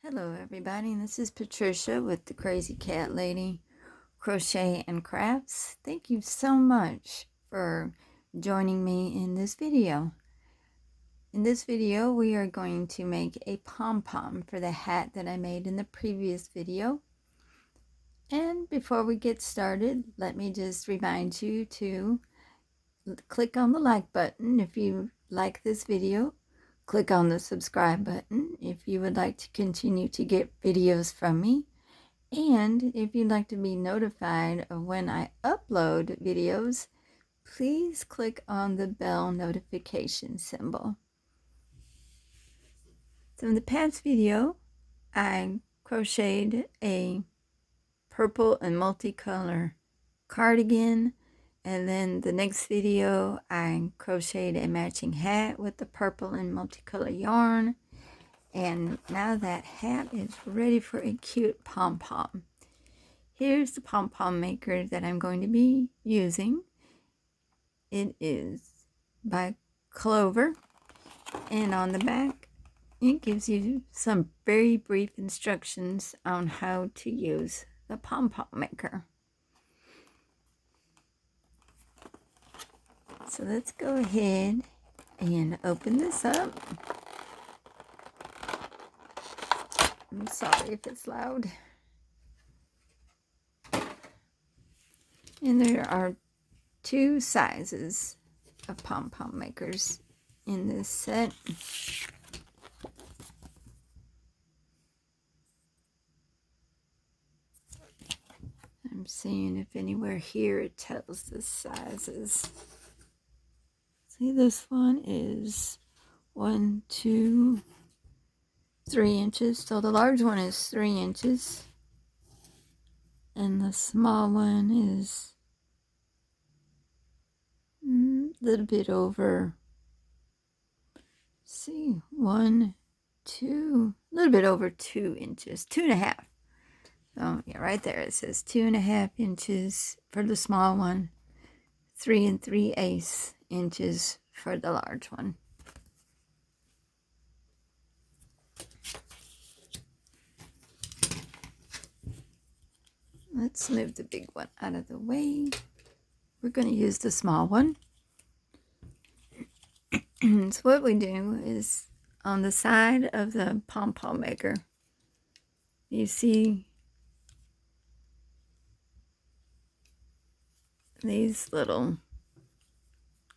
Hello everybody, this is Patricia with the Crazy Cat Lady Crochet and Crafts. Thank you so much for joining me in this video. In this video we are going to make a pom-pom for the hat that I made in the previous video. And before we get started, let me just remind you to click on the like button if you like this video. Click on the subscribe button if you would like to continue to get videos from me. And if you'd like to be notified of when I upload videos, please click on the bell notification symbol. So in the past video, I crocheted a purple and multicolor cardigan. And then the next video, I crocheted a matching hat with the purple and multicolor yarn. And now that hat is ready for a cute pom-pom. Here's the pom-pom maker that I'm going to be using. It is by Clover. And on the back, it gives you some very brief instructions on how to use the pom-pom maker. So let's go ahead and open this up. I'm sorry if it's loud. And there are two sizes of pom-pom makers in this set. I'm seeing if anywhere here it tells the sizes. See, this one is 1, 2, 3 inches. So the large one is 3 inches. And the small one is a little bit over, see, 1, 2, a little bit over 2 inches, 2.5. So yeah, right there it says 2.5 inches for the small one, 3 3/8 inches for the large one. Let's move the big one out of the way. We're going to use the small one. So what we do is on the side of the pom-pom maker, you see these little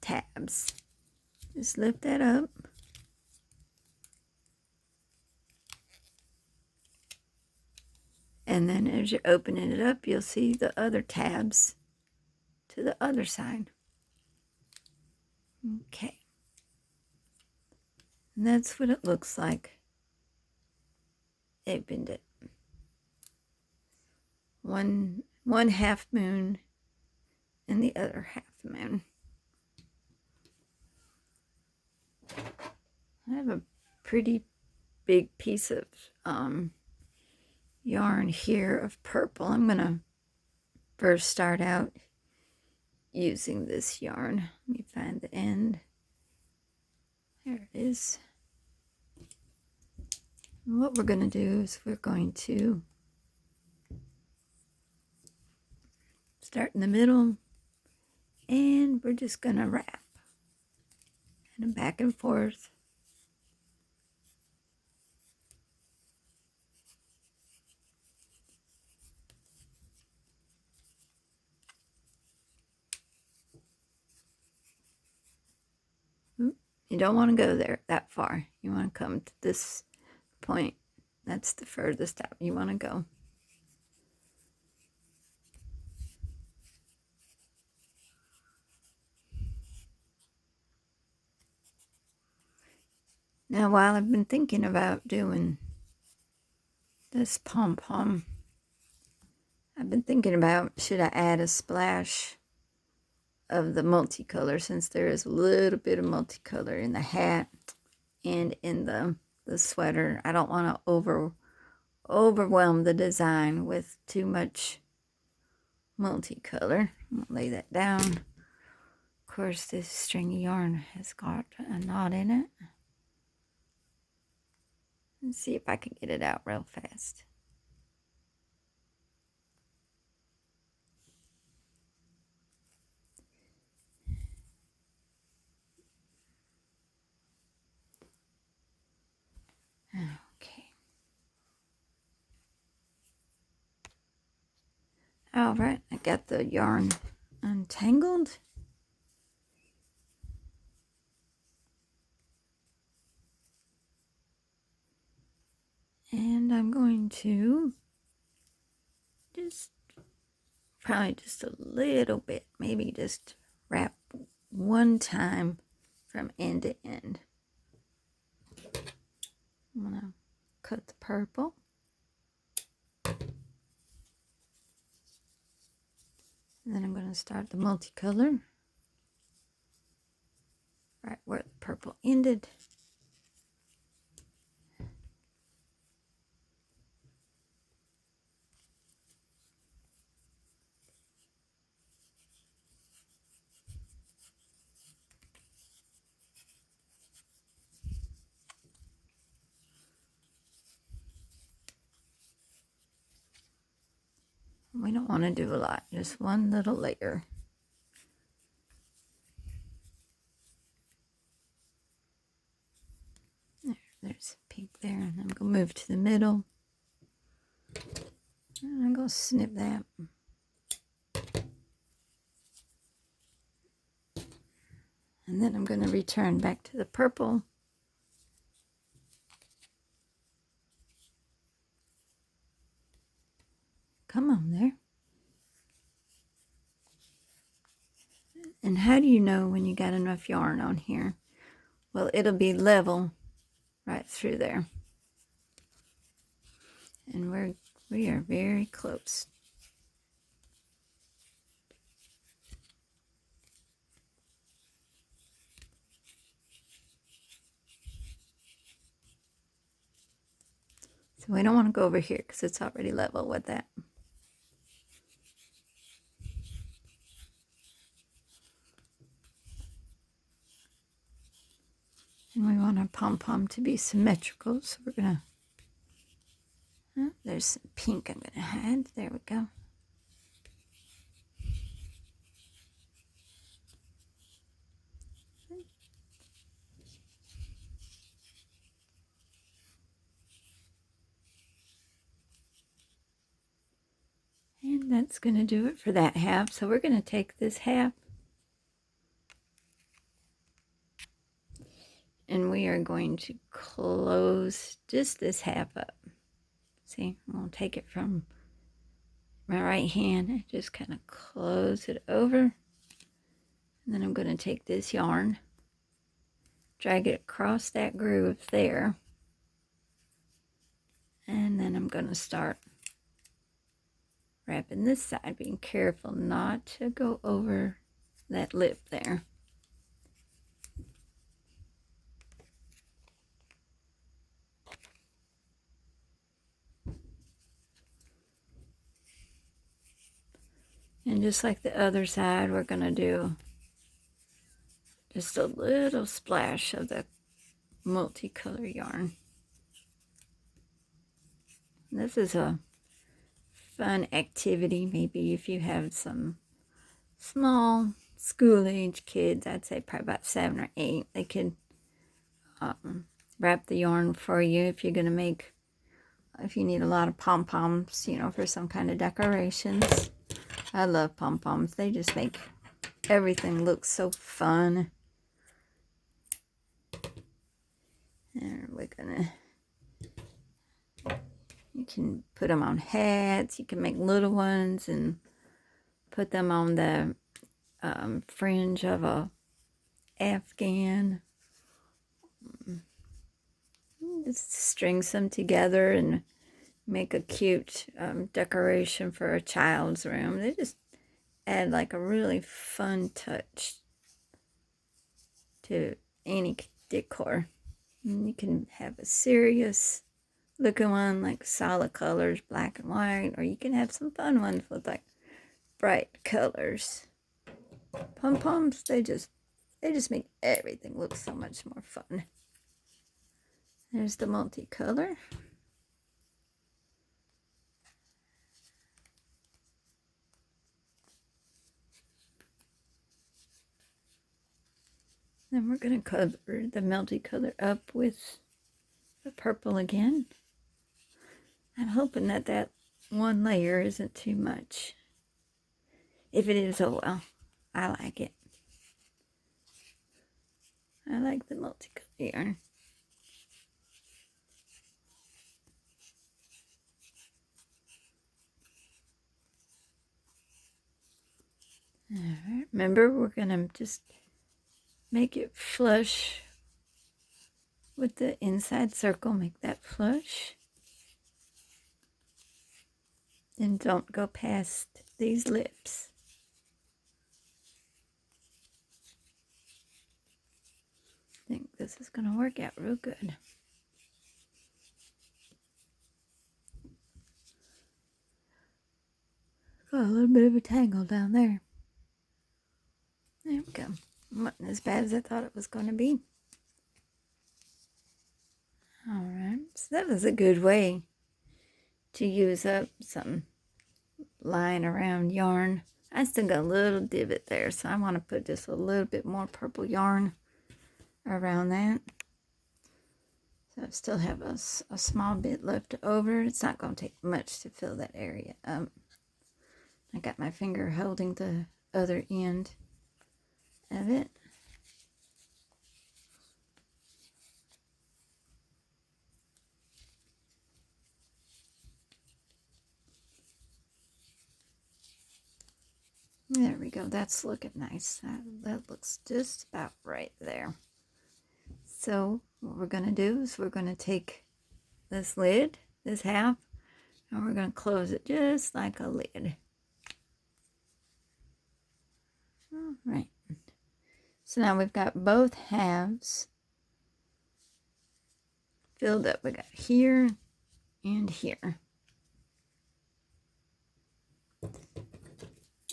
tabs. Just lift that up. And then as you're opening it up, you'll see the other tabs to the other side. Okay. And that's what it looks like. Opened it. One half moon and the other half moon. I have a pretty big piece of yarn here of purple. I'm going to first start out using this yarn. Let me find the end. There it is. And what we're going to do is we're going to start in the middle and we're just going to wrap and back and forth. You don't want to go there that far. You want to come to this point. That's the furthest out you want to go. Now, while I've been thinking about doing this pom-pom, I've been thinking about, should I add a splash of the multicolor, since there is a little bit of multicolor in the hat and in the sweater. I don't want to overwhelm the design with too much multicolor. I'm going to lay that down. Of course, this string of yarn has got a knot in it. Let's see if I can get it out real fast. Okay. All right, I got the yarn untangled. And I'm going to probably just a little bit, maybe just wrap one time from end to end. I'm going to cut the purple. And then I'm going to start the multicolor right where the purple ended. We don't want to do a lot, just one little layer. There's pink there, and I'm going to move to the middle. And I'm going to snip that. And then I'm going to return back to the purple. Come on there. And how do you know when you got enough yarn on here? Well, it'll be level right through there. And we are very close. So we don't want to go over here because it's already level with that. And we want our pom-pom to be symmetrical, so we're going to, there's some pink I'm going to add. There we go. And that's going to do it for that half. So we're going to take this half and we are going to close just this half up. See, I'm going to take it from my right hand and just kind of close it over. And then I'm going to take this yarn, drag it across that groove there. And then I'm going to start wrapping this side, being careful not to go over that lip there. And just like the other side, we're going to do just a little splash of the multicolor yarn. This is a fun activity. Maybe if you have some small school-age kids, I'd say probably about 7 or 8, they could wrap the yarn for you if you're going to make, if you need a lot of pom-poms, you know, for some kind of decorations. I love pom-poms. They just make everything look so fun. And we're gonna, you can put them on hats. You can make little ones and put them on the fringe of a Afghan. Just string some together and make a cute decoration for a child's room. They just add like a really fun touch to any decor. And you can have a serious looking one like solid colors, black and white, or you can have some fun ones with like bright colors. Pom-poms, they just make everything look so much more fun. There's the multicolor. Then we're going to cover the multicolor up with the purple again. I'm hoping that that one layer isn't too much. If it is, oh well, I like it. I like the multicolor yarn. Alright, remember we're going to just make it flush with the inside circle. Make that flush. Then don't go past these lips. I think this is going to work out real good. Got a little bit of a tangle down there. There we go. Wasn't as bad as I thought it was going to be. Alright, so that was a good way to use up some lying around yarn. I still got a little divot there, so I want to put just a little bit more purple yarn around that. So I still have a small bit left over. It's not going to take much to fill that area up. I got my finger holding the other end of it. There we go. That's looking nice. That looks just about right there. So what we're going to do is we're going to take this lid, this half, and we're going to close it just like a lid. All right. So now we've got both halves filled up. We got here and here.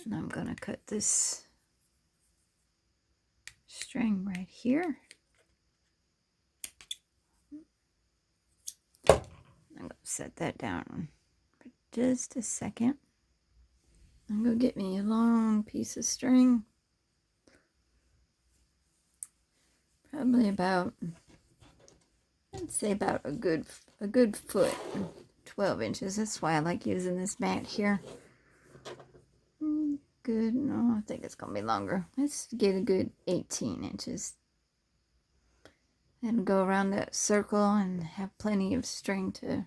And I'm going to cut this string right here. I'm going to set that down for just a second. I'm going to get me a long piece of string. Probably about, I'd say about a good foot, 12 inches. That's why I like using this mat here. Good. No, I think it's going to be longer. Let's get a good 18 inches. And go around that circle and have plenty of string to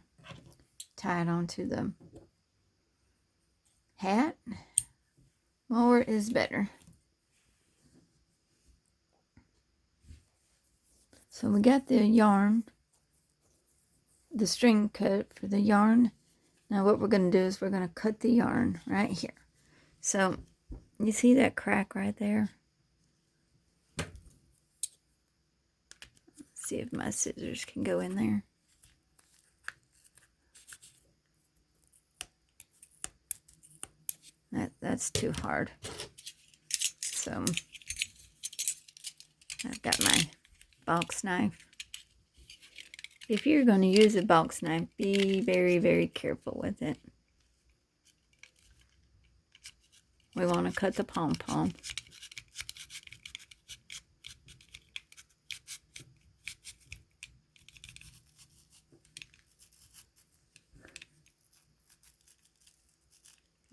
tie it onto the hat. More is better. So we got the yarn, the string cut for the yarn. Now what we're going to do is we're going to cut the yarn right here. So you see that crack right there? Let's see if my scissors can go in there. That's too hard. So I've got my box knife. If you're going to use a box knife, be very, very careful with it. We want to cut the pom-pom.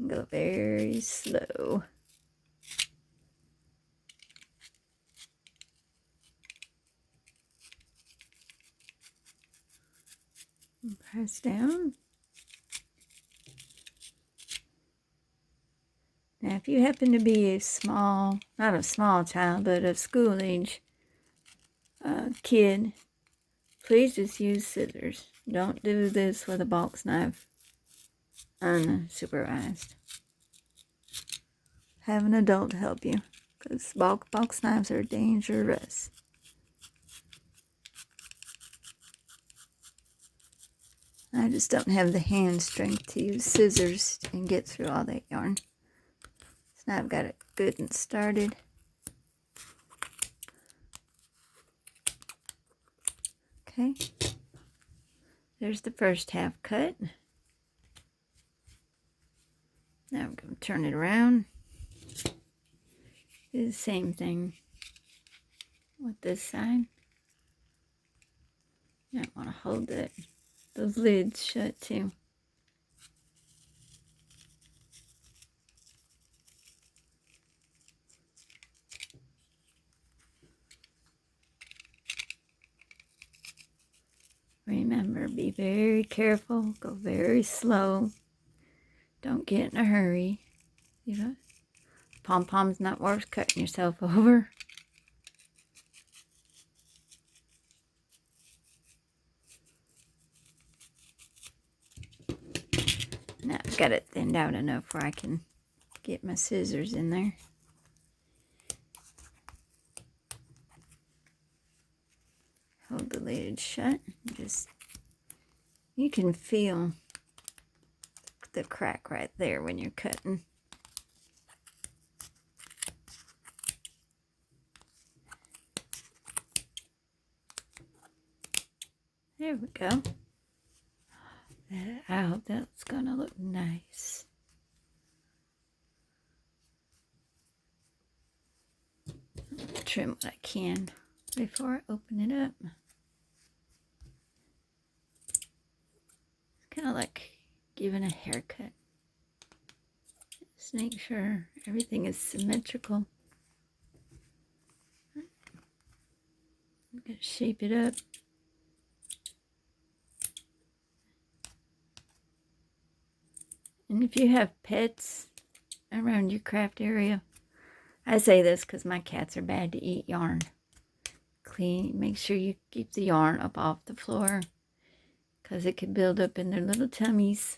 Go very slow. And press down. Now, if you happen to be a small, not a small child, but a school age kid, please just use scissors. Don't do this with a box knife unsupervised. Have an adult help you, because box knives are dangerous. I just don't have the hand strength to use scissors and get through all that yarn. So now I've got it good and started. Okay. There's the first half cut. Now I'm going to turn it around. Do the same thing with this side. I want to hold those lids shut too. Remember, be very careful, go very slow. Don't get in a hurry. You know, pom-pom's not worth cutting yourself over. Now I've got it thinned out enough where I can get my scissors in there. Hold the lid shut. Just, you can feel the crack right there when you're cutting. There we go. I hope that's gonna look nice. Trim what I can before I open it up. It's kind of like giving a haircut. Just make sure everything is symmetrical. I'm gonna shape it up. And if you have pets around your craft area, I say this because my cats are bad to eat yarn. Make sure you keep the yarn up off the floor because it can build up in their little tummies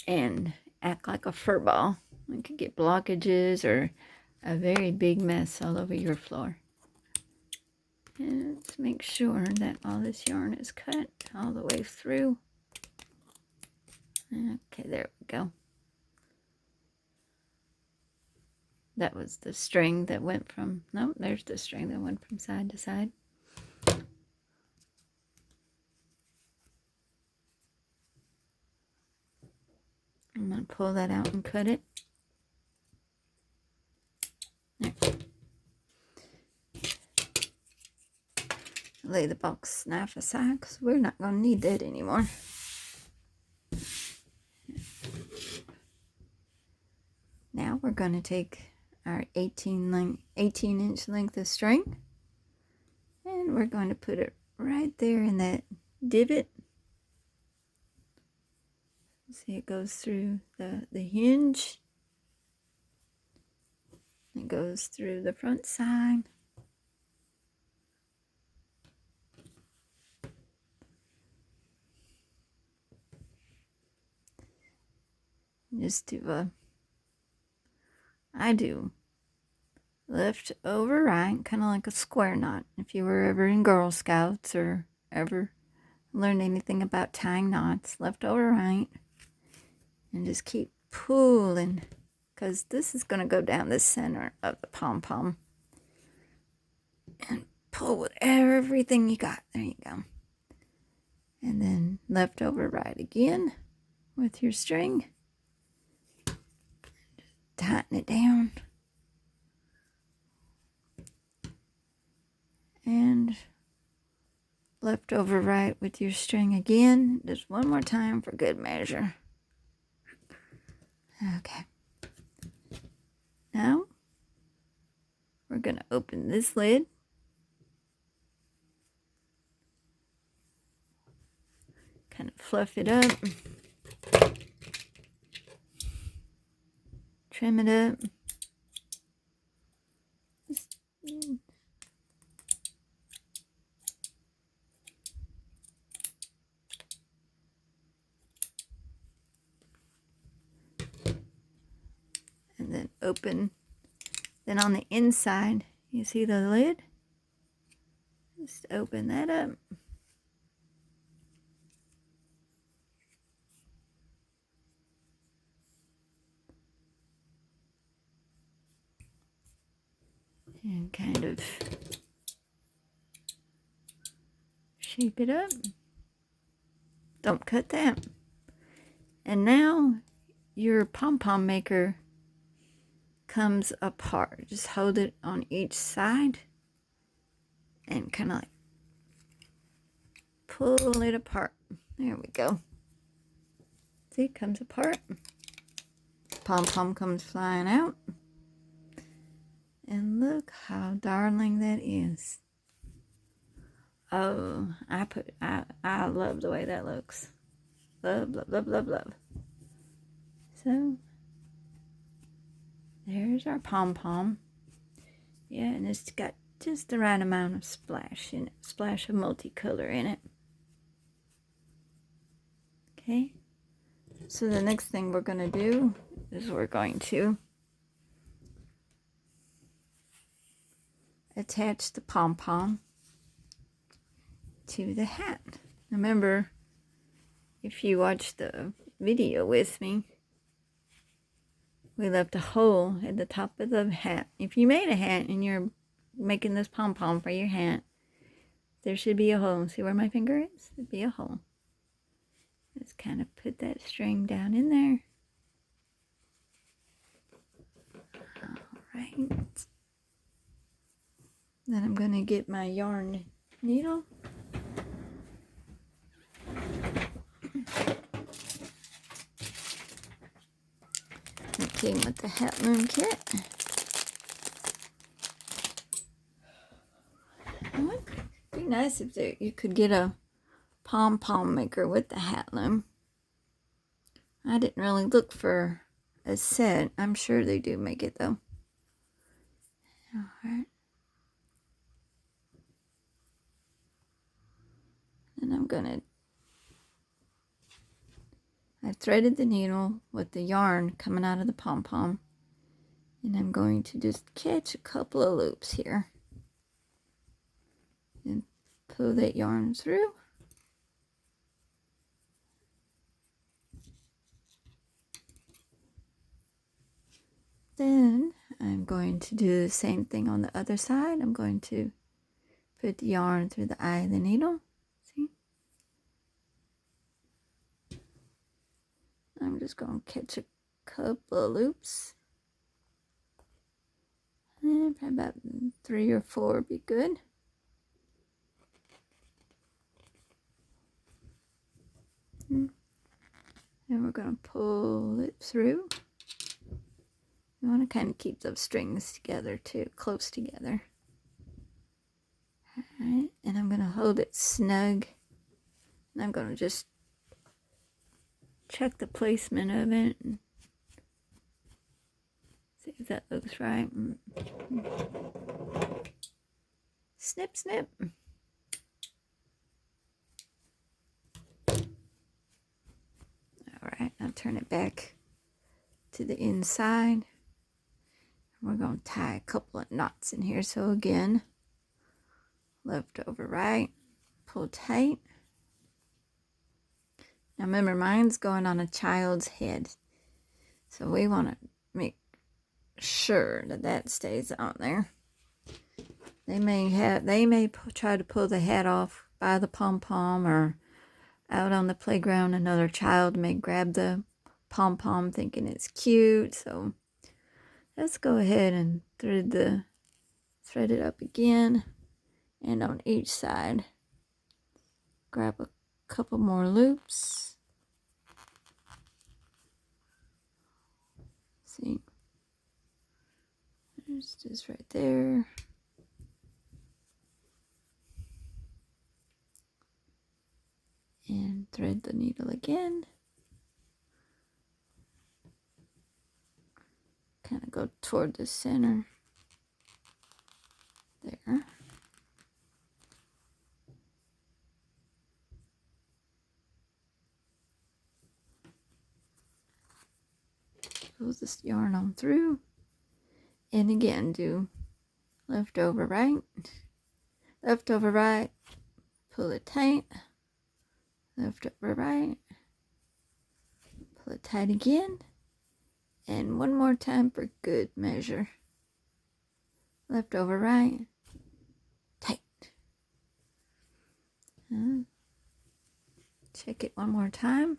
and act like a fur ball. It could get blockages or a very big mess all over your floor. And let's make sure that all this yarn is cut all the way through. Okay, there we go. That was the string that went from, no, there's the string that went from side to side. I'm going to pull that out and cut it. There. Lay the box knife aside because we're not going to need that anymore. Now we're going to take our 18-inch length of string, and we're going to put it right there in that divot. See, it goes through the hinge. It goes through the front side. Just do I do left over right, kind of like a square knot. If you were ever in Girl Scouts or ever learned anything about tying knots, left over right, and just keep pulling, because this is going to go down the center of the pom-pom. And pull with everything you got. There you go. And then left over right again with your string. Tighten it down. And left over right with your string again. Just one more time for good measure. Okay. Now we're going to open this lid. Kind of fluff it up. Trim it up. And then open. Then on the inside, you see the lid? Just open that up. And kind of shape it up. don't cut that. And now your pom-pom maker comes apart. Just hold it on each side and kind of like pull it apart. There we go. See, it comes apart. Pom-pom comes flying out. And look how darling that is. Oh, I love the way that looks. Love, love, love, love, love. So, there's our pom-pom. Yeah, and it's got just the right amount of splash in it. Splash of multicolor in it. Okay. So the next thing we're going to do is we're going to attach the pom-pom to the hat. Remember, if you watched the video with me, we left a hole at the top of the hat. If you made a hat and you're making this pom-pom for your hat, there should be a hole. See where my finger is? There'd be a hole. Just kind of put that string down in there. Alright. Then I'm going to get my yarn needle. It came with the hat loom kit. It would be nice if you could get a pom-pom maker with the hat loom. I didn't really look for a set. I'm sure they do make it though. Alright. And I threaded the needle with the yarn coming out of the pom-pom. And I'm going to just catch a couple of loops here. And pull that yarn through. Then I'm going to do the same thing on the other side. I'm going to put the yarn through the eye of the needle. See? I'm just going to catch a couple of loops. And probably about 3 or 4 would be good. And we're going to pull it through. You want to kind of keep those strings together too, close together. Alright, and I'm going to hold it snug. And I'm going to just check the placement of it. And see if that looks right. Snip, snip. Alright, now turn it back to the inside. We're going to tie a couple of knots in here. So again, left over right, pull tight. Now remember, mine's going on a child's head. So we want to make sure that that stays on there. They may try to pull the hat off by the pom-pom, or out on the playground another child may grab the pom-pom thinking it's cute. So let's go ahead and thread it up again, and on each side grab a couple more loops. See, there's just right there. And thread the needle again. Kind of go toward the center. There. Pull this yarn on through. And again, do left over right. Left over right. Pull it tight. Left over right. Pull it tight again. And one more time for good measure. Left over right. Tight. check it one more time.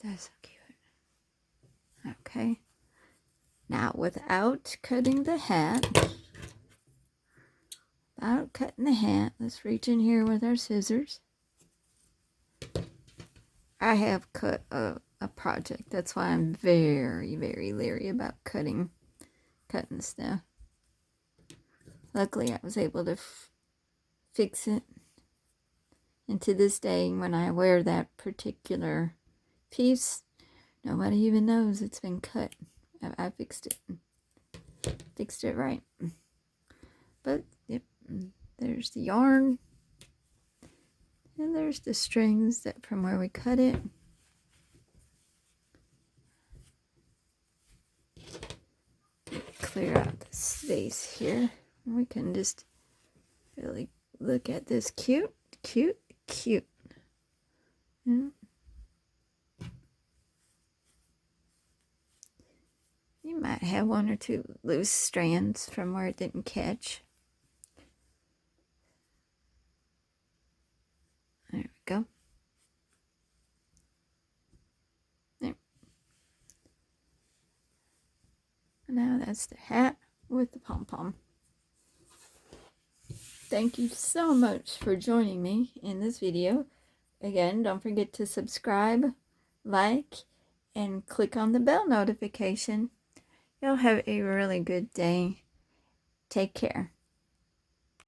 That's so cute. Okay. Now, without cutting the hat, let's reach in here with our scissors. I have cut a project. That's why I'm very, very leery about cutting stuff. Luckily, I was able to fix it. And to this day, when I wear that particular piece, nobody even knows it's been cut. I fixed it. Fixed it right. But, yep, there's the yarn. And there's the strings that from where we cut it. Clear out the space here. We can just really look at this cute. Yeah. You might have one or two loose strands from where it didn't catch. There we go. There. Now that's the hat with the pom-pom. Thank you so much for joining me in this video. Again, don't forget to subscribe, like, and click on the bell notification. You'll have a really good day. Take care.